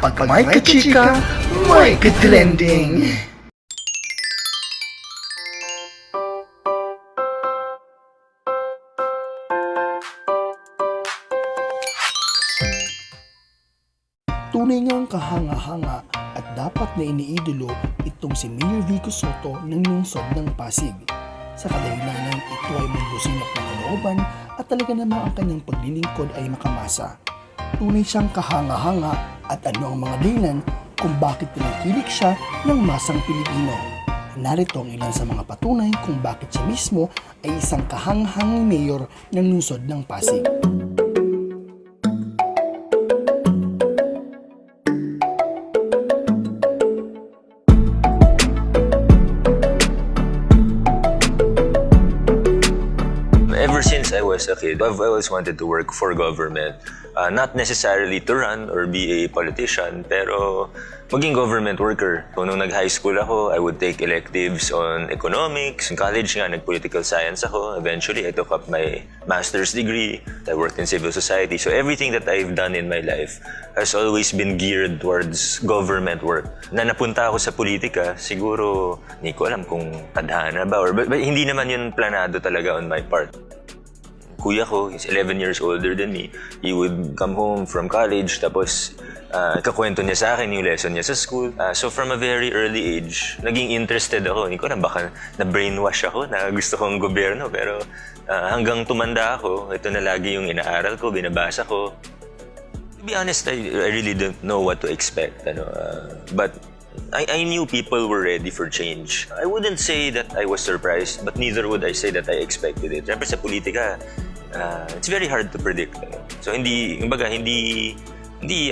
Pag may kachika, may katrending. Tunay ngang kahanga-hanga at dapat na iniidolo itong si Mayor Vico Sotto ng lungsod ng Pasig. Sa kadahilanan, ito ay may businap ng kalooban at talaga namang ang kanyang paglilingkod ay makamasa. Tunay siyang kahanga-hanga at ano ang mga dahilan kung bakit pinakilik siya ng masang Pilipino. Narito ang ilan sa mga patunay kung bakit siya mismo ay isang kahanga-hangang mayor ng lungsod ng Pasig. Ever since I was a kid, I've always wanted to work for government. Not necessarily to run or be a politician, pero maging government worker. So, nung nag-high school ako, I would take electives on economics. In college nga, nag-political science ako. Eventually, I took up my master's degree. I worked in civil society. So everything that I've done in my life has always been geared towards government work. Na napunta ako sa politika, siguro, hindi ko alam kung tadhana ba, but hindi naman yun planado talaga on my part. Kuya ko, he's 11 years older than me. He would come home from college, tapos kakwento niya sa akin yung lesson niya sa school. So from a very early age, naging interested ako. Hindi ko na baka na-brainwash ako na gusto kong gobyerno. Pero hanggang tumanda ako, ito na lagi yung inaaral ko, binabasa ko. To be honest, I really don't know what to expect. But I knew people were ready for change. I wouldn't say that I was surprised, but neither would I say that I expected it. Siyempre sa politika, it's very hard to predict. So hindi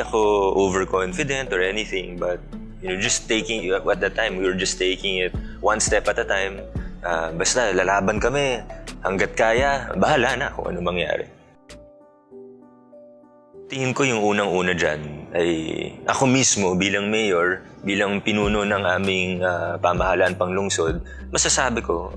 ako overconfident or anything, but just taking, at that time, we were just taking it one step at a time. Basta lalaban kami, hanggat kaya, bahala na kung ano mangyari. Tingin ko yung unang-una dyan ay ako mismo bilang mayor, bilang pinuno ng aming pamahalaan panglungsod, masasabi ko,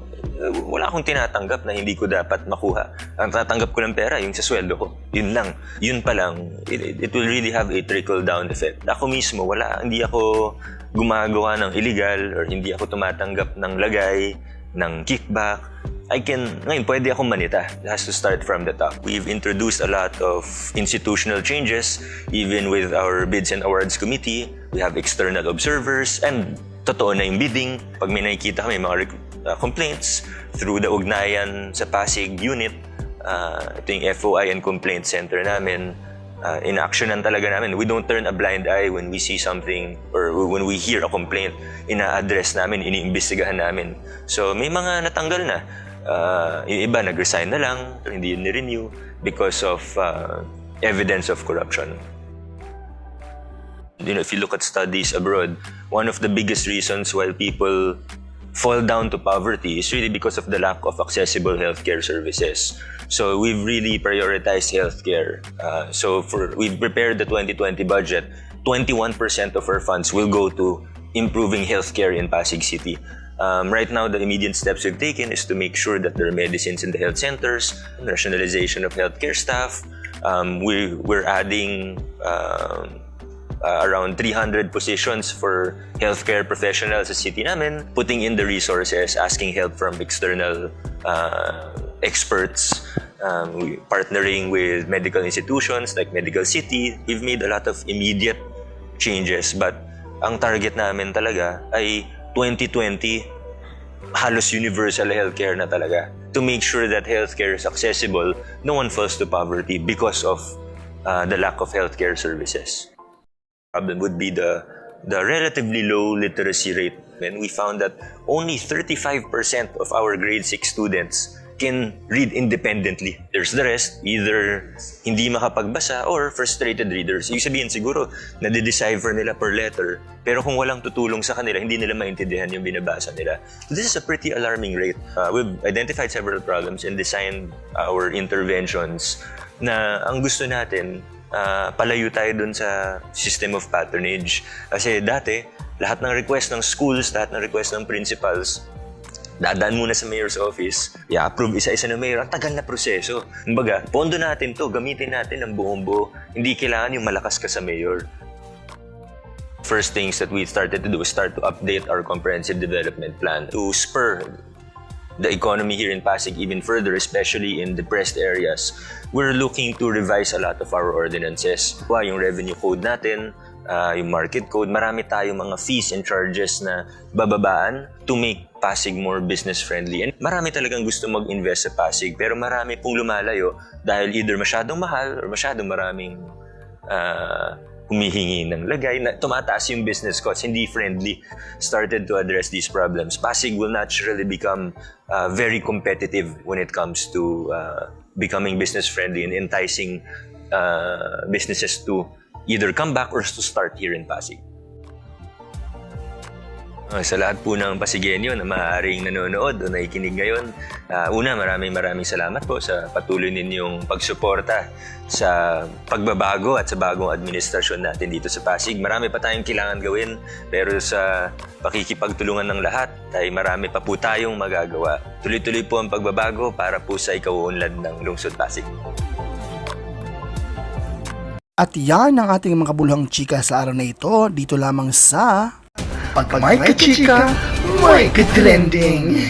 wala akong tinatanggap na hindi ko dapat makuha. Ang tatanggap ko ng pera, yung sa sweldo ko. Yun lang. Yun pa lang, it will really have a trickle-down effect. Ako mismo, hindi ako gumagawa ng illegal or hindi ako tumatanggap ng lagay, ng kickback. Ngayon, pwede akong manita. It has to start from the top. We've introduced a lot of institutional changes, even with our Bids and Awards Committee. We have external observers, and totoo na yung bidding. Pag may nakikita kami mga complaints through the ugnayan sa Pasig unit, ito yung FOI and Complaint Center namin, in-actionan talaga namin. We don't turn a blind eye when we see something or when we hear a complaint. Ina-address namin, iniimbestigahan namin. So may mga natanggal na. Yung iba nag-resign na lang, hindi yun ni-renew because of evidence of corruption. If you look at studies abroad, one of the biggest reasons why people fall down to poverty is really because of the lack of accessible healthcare services. So we've really prioritized healthcare. We've prepared the 2020 budget. 21% of our funds will go to improving healthcare in Pasig City. Right now, the immediate steps we've taken is to make sure that there are medicines in the health centers, rationalization of healthcare staff. We're adding around 300 positions for healthcare professionals sa city namin, putting in the resources, asking help from external experts, partnering with medical institutions like Medical City. We've made a lot of immediate changes, but ang target namin talaga ay 2020, halos universal healthcare na talaga. To make sure that healthcare is accessible, no one falls to poverty because of the lack of healthcare services. Problem would be the relatively low literacy rate. And we found that only 35% of our grade 6 students can read independently. There's the rest, either hindi makapagbasa or frustrated readers. Ibig sabihin siguro, nade-decipher nila per letter, pero kung walang tutulong sa kanila, hindi nila maintindihan yung binabasa nila. So this is a pretty alarming rate. We've identified several problems and designed our interventions na ang gusto natin, palayo tayo dun sa system of patronage. Kasi dati, lahat ng request ng schools, lahat ng request ng principals, dadaan muna sa mayor's office, i-approve isa-isa ng mayor. Ang tagal na proseso. Kumbaga, pondo natin to, gamitin natin ang buong buo. Hindi kailangan yung malakas ka sa mayor. first things that we started to do was start to update our comprehensive development plan to spur the economy here in Pasig even further, especially in depressed areas. We're looking to revise a lot of our ordinances. Yung revenue code natin, yung market code, marami tayong mga fees and charges na bababaan to make Pasig more business-friendly. And marami talagang gusto mag-invest sa Pasig, pero marami pong lumalayo dahil either masyadong mahal or masyadong maraming humihingi ng lagay na tumataas yung business costs, hindi friendly. Started to address these problems. Pasig will naturally become very competitive when it comes to becoming business-friendly and enticing businesses to either come back or to start here in Pasig. Sa lahat po ng Pasigenyo na maaaring nanonood o nakikinig ngayon, una, maraming salamat po sa patuloy ninyong pagsuporta sa pagbabago at sa bagong administrasyon natin dito sa Pasig. Marami pa tayong kailangan gawin, pero sa pakikipagtulungan ng lahat, ay marami pa po tayong magagawa. Tuloy-tuloy po ang pagbabago para po sa ikauunlad ng Lungsod Pasig. At yan ang ating mga kabuluhang chika sa araw na ito, dito lamang sa Pag may ka-chika, may ka-trending.